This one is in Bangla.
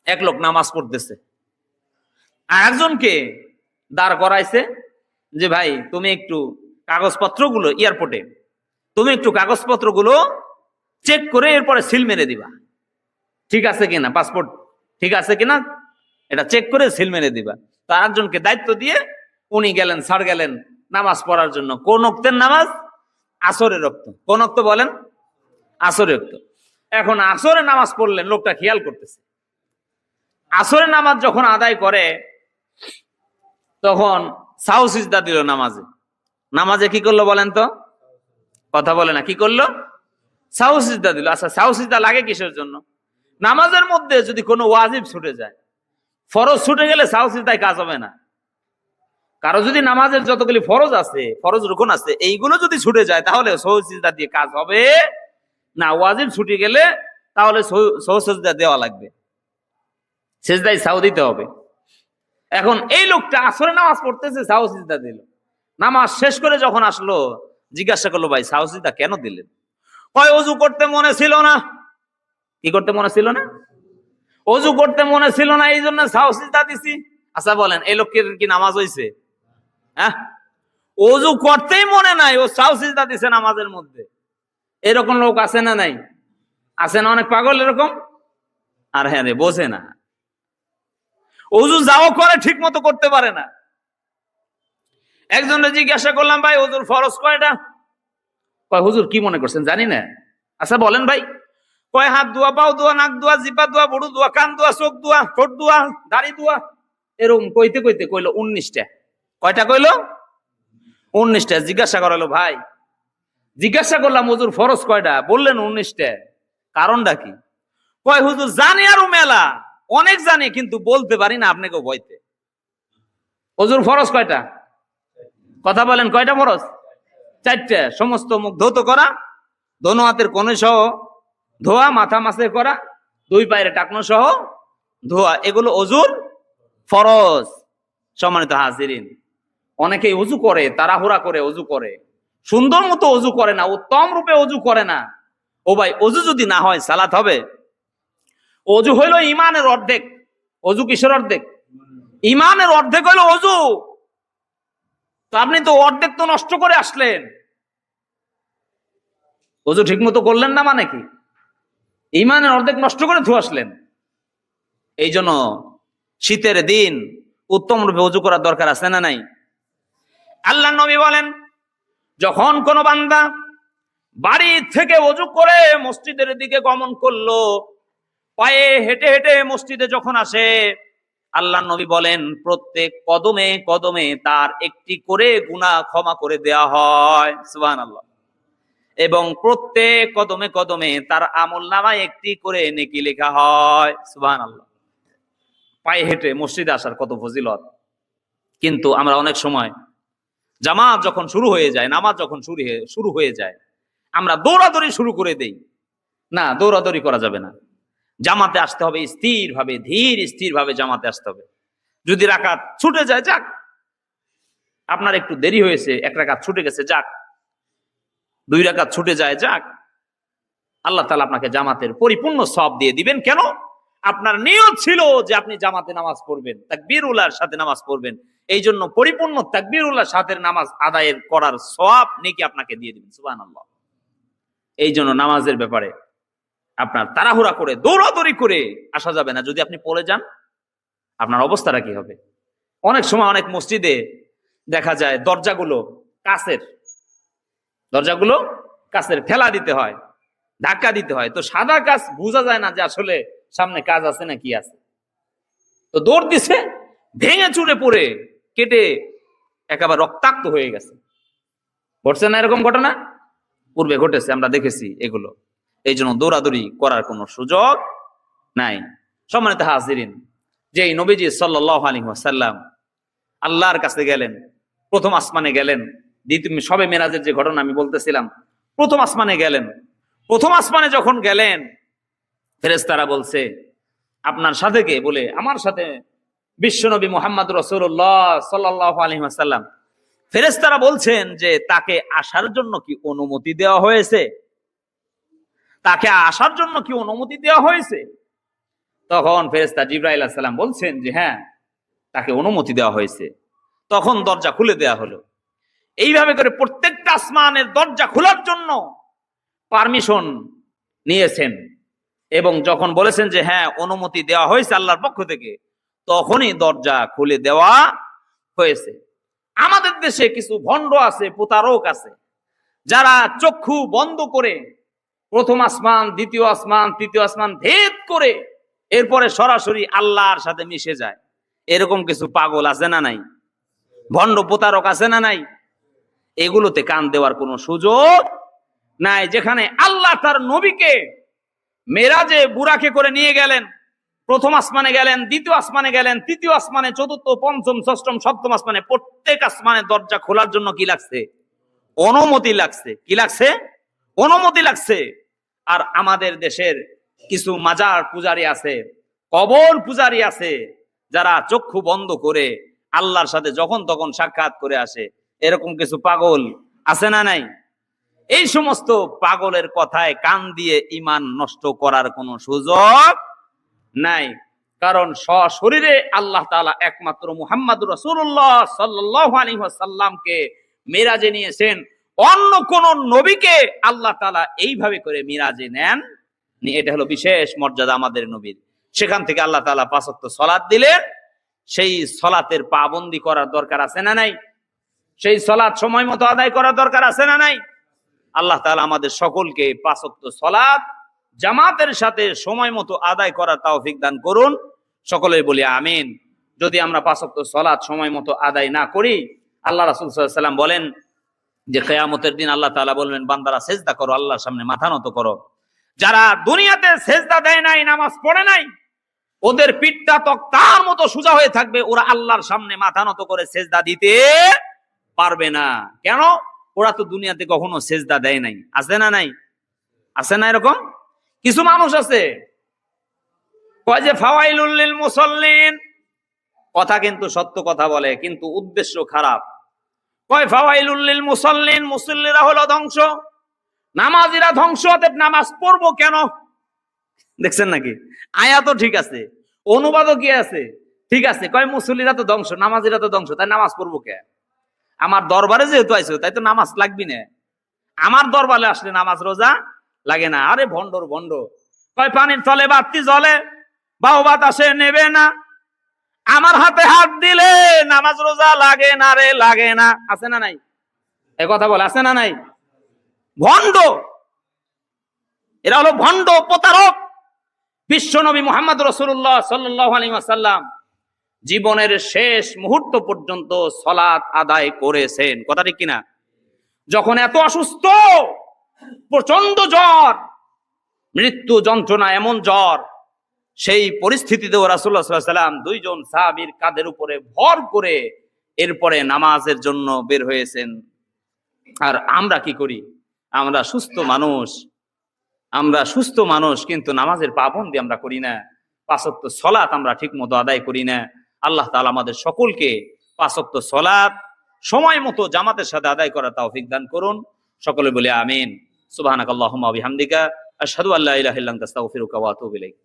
এক লোক নামাজ পড়তেছে, আর একজনকে দাঁড় করাইছে যে ভাই তুমি একটু কাগজপত্রগুলো এয়ারপোর্টে তুমি একটু কাগজপত্রগুলো চেক করে এরপরে সিল মেরে দিবা, ঠিক আছে কিনা, পাসপোর্ট ঠিক আছে কিনা এটা চেক করে সিল মেরে দিবা। তো আরেকজনকে দায়িত্ব দিয়ে উনি গেলেন, স্যার গেলেন নামাজ পড়ার জন্য। কোন ওক্তের নামাজ? আসরের ওক্ত। কোন ওক্ত বলেন? আসরের ওক্ত। এখন আসরে নামাজ পড়লেন, লোকটা খেয়াল করতেছে। আসরের নামাজ যখন আদায় করে তখন সাহু সিজদা দিল নামাজে। নামাজে কি করলো বলেন তো? কথা বলে না, কি করলো? সাহু সিজদা দিল। আচ্ছা, সাহু সিজদা লাগে কিসের জন্য? নামাজের মধ্যে যদি কোনো ওয়াজিব ছুটে যায়, ফরজ ছুটে গেলে সাহু সিজদায় কাজ হবে না। কারো যদি নামাজের যতগুলি ফরজ আছে, ফরজ রুকন আছে, এইগুলো যদি ছুটে যায় তাহলে সাহু সিজদা দিয়ে কাজ হবে না। ওয়াজিব ছুটে গেলে তাহলে সাহু সিজদা দেওয়া লাগবে, সিজদায় সাহু দিতে হবে। এখন এই লোকটা আসরে নামাজ পড়তেছে, সাহু সিজদা দিল। নামাজ শেষ করে যখন আসলো জিজ্ঞাসা করলো, ভাই সাহু সিজদা কেন দিলেন? কয় ওযু করতে মনে ছিল না। কি করতে মনে ছিল না? ওযু করতে মনে ছিল না, এই জন্য সাহু সিজদা দিছি। আচ্ছা বলেন, এই লোকের কি নামাজ হইছে? হ্যাঁ, ওযু করতেই মনে নাই, ও সাহু সিজদা দিছে নামাজের মধ্যে। এরকম লোক আছে না নাই? আছে না অনেক পাগল এরকম? আর হ্যাঁ রে, বোঝে না, ওযু যাও করে ঠিক মতো করতে পারে না। একজনের জিজ্ঞাসা করলাম, ভাই ওযুর ফরজ কয়টা? কয় হুজুর কি মনে করছেন জানি না। আচ্ছা বলেন ভাই। কয় হাত ধোয়া, পাও ধোয়া, নাক ধোয়া, জিপা ধোয়া, বড়ু ধোয়া, কান ধোয়া, চোখ ধোয়া, ঠোঁট ধোয়া, দাড়ি ধোয়া। এরকম কইতে কইতে কইলো 19টা। কয়টা কইলো? 19টা। জিজ্ঞাসা করালো, ভাই জিজ্ঞাসা করলাম হুজুর ফরজ কয়টা? বললেন 19টা, কারণটা কি? কয় হুজুর জানি আরো মেলা, অনেক জানি, কিন্তু বলতে পারি না আপনাকে ভয়তে। হুজুর ফরজ কয়টা? কথা বলেন, কয়টা ফরজ? 4টা। সমস্ত মুখ ধৌত করা, দোনো হাতের কোণে সহ ধোয়া, মাথা মাসে করা, 2 পায়ের টাকনো সহ ধোয়া, এগুলো ওযুর ফরজ। সম্মানিত হাজিরিন, অনেকেই ওযু করে, তাড়াহুড়া করে ওযু করে, সুন্দর মতো ওযু করে না, উত্তম রূপে ওযু করে না। ও ভাই, ওযু যদি না হয় সালাত হবে? ওযু হইল ঈমানের অর্ধেক। ওযু কিসের অর্ধেক? ঈমানের অর্ধেক হইল ওযু। তো আপনি তো অর্ধেক তো নষ্ট করে আসলেন, ওযু ঠিক মতো করলেন না, মানে কি? ঈমানের অর্ধেক নষ্ট করে ধুয়ে আসলেন। এই জন্য শীতের দিন উত্তম রূপে ওযু করার দরকার আছে না নাই? আল্লাহ নবী বলেন, যখন কোন বান্দা বাড়ি থেকে ওযু করে মসজিদের দিকে গমন করলো, পায়ে হেঁটে হেঁটে মসজিদে যখন আসে, আল্লাহ নবী বলেন প্রত্যেক কদমে কদমে তার একটি করে গুনাহ ক্ষমা করে দেয়া হয়। সুবহানাল্লাহ। এবং প্রত্যেক কদমে কদমে তার আমলনামায় একটি করে নেকি লেখা হয়। সুবহানাল্লাহ। পায়ে হেঁটে মসজিদে আসার কত ফজিলত। কিন্তু আমরা অনেক সময় জামাত যখন শুরু হয়ে যায়, নামাজ যখন শুরু হয়ে যায়, আমরা দৌড়াদৌড়ি শুরু করে দেই। না, দৌড়াদৌড়ি করা যাবে না। জামাতে আসতে হবে স্থির ভাবে, ধীর স্থির ভাবে জামাতে আসতে হবে। যদি রাকাত ছুটে যায়, যাক, আপনার একটু দেরি হয়েছে, 1 রাকাত ছুটে গেছে, যাক, 2 রাকাত ছুটে যায়, যাক, আল্লাহ তাআলা আপনাকে জামাতের পরিপূর্ণ সওয়াব দিয়ে দিবেন। কেন? আপনার নিয়ত ছিল যে আপনি জামাতে নামাজ পড়বেন, তাকবীরুল্লাহর সাথে নামাজ পড়বেন। এই জন্য পরিপূর্ণ তাকবীরুল্লাহর সাথে নামাজ আদায়ের করার সওয়াব নেকি আপনাকে দিয়ে দিবেন। সুবহানাল্লাহ। এই জন্য নামাজের ব্যাপারে আপনার তাড়াহুড়া করে দৌড়াদৌড়ি করে আসা যাবে না। যদি আপনি পড়ে যান, আপনার অবস্থাটা কি হবে? অনেক সময় অনেক মসজিদে দেখা যায় দরজাগুলো কাচের ঠেলা দিতে হয়, ধাক্কা দিতে হয়। তো সাদা কাচ বোঝা যায় না যে আসলে সামনে কাজ আছে না কি আছে। তো দৌড় দিছে, ভেঙে চুরে পড়ে কেটে একেবারে রক্তাক্ত হয়ে গেছে। ঘটছে না এরকম ঘটনা? পূর্বে ঘটেছে, আমরা দেখেছি এগুলো। এই জন্য দৌড়াদৌড়ি করার কোনো সুযোগ নাই। সম্মানিত হাজিরিন, যে নবীজি সাল্লাল্লাহু আলাইহি ওয়াসাল্লাম আল্লাহর কাছে গেলেন, প্রথম আসমানে গেলেন। সবে মেরাজের যে ঘটনা আমি বলতেছিলাম, প্রথম আসমানে গেলেন। প্রথম আসমানে যখন গেলেন, ফেরেশতারা বলছে আপনার সাথে কে? বলে আমার সাথে বিশ্বনবী মুহাম্মদ রাসূলুল্লাহ সাল্লাল্লাহু আলাইহি ওয়াসাল্লাম। ফেরেশতারা বলছেন যে তাকে আসার জন্য কি অনুমতি দেওয়া হয়েছে? তাকে আসার জন্য কি অনুমতি দেওয়া হয়েছে? তখন ফেরেশতা জিবরাইল আলাইহিস সালাম বলছেন যে হ্যাঁ, তাকে অনুমতি দেওয়া হয়েছে। তখন দরজা খুলে দেওয়া হলো। এইভাবে করে প্রত্যেকটা আসমানের দরজা খোলার জন্য পারমিশন নিয়েছেন, এবং যখন বলেছেন যে হ্যাঁ অনুমতি দেওয়া হয়েছে আল্লাহর পক্ষ থেকে, তখনই দরজা খুলে দেওয়া হয়েছে। আমাদের দেশে কিছু ভণ্ড আছে, প্রতারক আছে, যারা চক্ষু বন্ধ করে প্রথম আসমান, দ্বিতীয় আসমান, তৃতীয় আসমান ভেদ করে এরপরে সরাসরি আল্লাহর সাথে মিশে যায়। এরকম কিছু পাগল আছে না নাই? ভণ্ড প্রতারক আছে না নাই? এগুলোতে কান দেওয়ার কোনো সুযোগ নাই। যেখানে আল্লাহ তার নবীকে মেরাজে বুরাকে করে নিয়ে গেলেন, প্রথম আসমানে গেলেন, দ্বিতীয় আসমানে গেলেন, তৃতীয় আসমানে, চতুর্থ, পঞ্চম, ষষ্ঠম, সপ্তম আসমানে, প্রত্যেক আসমানে দরজা খোলার জন্য কি লাগছে? অনুমতি লাগছে। কি লাগছে? অনুমতি লাগছে। আর আমাদের দেশের কিছু মাজার পূজারী আছে, কবর পূজারী আছে, যারা চক্ষু বন্ধ করে আল্লাহর সাথে যখন তখন সাক্ষাৎ করে আসে। এরকম কিছু পাগল আছে না নাই? এই সমস্ত পাগলের কথায় কান দিয়ে ঈমান নষ্ট করার কোনো সুযোগ নাই। কারণ সশরীরে আল্লাহ তাআলা একমাত্র মুহাম্মদুর রাসূলুল্লাহ সাল্লাল্লাহু আলাইহি ওয়াসাল্লামকে মিরাজে নিয়েছেন। অন্য কোন নবীকে আল্লাহ তাআলা এইভাবে করে মিরাজে নেন। এটা হলো বিশেষ মর্যাদা আমাদের নবীর। সেখান থেকে আল্লাহ তাআলা ৫ ওয়াক্ত সালাত দিলেন। সেই সালাতের পাবন্দি করার দরকার আছে না নাই? সেই সালাত সময় মতো আদায় করার দরকার আছে না নাই? আল্লাহ তাআলা আমাদের সকলকে ৫ ওয়াক্ত সালাত জামাতের সাথে সময় মতো আদায় করার তৌফিক দান করুন। সকলেই বলি আমিন। যদি আমরা ৫ ওয়াক্ত সালাত সময় মতো আদায় না করি, আল্লাহ রাসূল সাল্লাল্লাহু আলাইহি ওয়াসাল্লাম বলেন যে কিয়ামতের দিন আল্লাহ তাআলা বলবেন, বান্দারা সিজদা করো, আল্লাহর সামনে মাথা নত করো। যারা দুনিয়াতে সিজদা দেয় নাই, নামাজ পড়ে নাই, ওদের পিঠটা তক্তার মতো সোজা হয়ে থাকবে। ওরা আল্লাহর সামনে মাথা নত করে সিজদা দিতে পারবে না। কেন? ওরা তো দুনিয়াতে কখনো সিজদা দেয় নাই। আছে না নাই? আছে না এরকম কিছু মানুষ আছে, কয় যে ফাওয়াইলুল লিল মুসাল্লিন, কথা কিন্তু সত্য কথা বলে, কিন্তু উদ্দেশ্য খারাপ। কয় ফাওয়াইলুল লিল মুসাল্লিন, মুসল্লিরা হলো ধ্বংস, নামাজিরা ধ্বংস, অতএব নামাজ পড়বো কেন? দেখছেন নাকি? আয়াতও ঠিক আছে, অনুবাদও কি আছে, ঠিক আছে। কয় মুসল্লিরা তো ধ্বংস, নামাজিরা তো ধ্বংস, তাই নামাজ পড়বো কে? আমার দরবারে যেহেতু আইছো, তাই তো নামাজ লাগবি না। আমার দরবারে আসলে নামাজ রোজা লাগে না। আরে ভণ্ডর ভণ্ড। কয় পানির তলে বাতি জ্বলে, বাউ বাতাসে নেবে না, আমার হাতে হাত দিলে নামাজ রোজা লাগে না রে, লাগে না। আছে না নাই? এই কথা বলে, আছে না নাই? ভণ্ড, এরা হলো ভণ্ড প্রতারক। বিশ্ব নবী মুহাম্মদ রাসূলুল্লাহ সাল্লাল্লাহু আলাইহি ওয়াসাল্লাম জীবনের শেষ মুহূর্ত পর্যন্ত সালাত আদায় করেছেন। কথা ঠিক কিনা? যখন এত অসুস্থ, প্রচন্ড জ্বর, মৃত্যু যন্ত্রণা, এমন জ্বর, সেই পরিস্থিতিতেও রাসূলুল্লাহ সাল্লাল্লাহু আলাইহি ওয়াসাল্লাম ২ জন সাহাবীর কাঁধের উপরে ভর করে এরপরে নামাজের জন্য বের হয়েছেন। আর আমরা কি করি? আমরা সুস্থ মানুষ, কিন্তু নামাজের পাবন্দি আমরা করি না। ৫ ওয়াক্ত সালাত আমরা ঠিক মতো আদায় করি না। আল্লাহ তাআলা আমাদের সকলকে ৫ ওয়াক্ত সালাত সময় মতো জামাতের সাথে আদায় করার তৌফিক দান করুন। সকলে বলে আমিন। সুবহানাকাল্লাহুম্মা ওয়া বিহামদিকা আশহাদু আল্লা ইলাহা ইল্লা আনতা আস্তাগফিরুকা ওয়া আতুবু ইলাইক।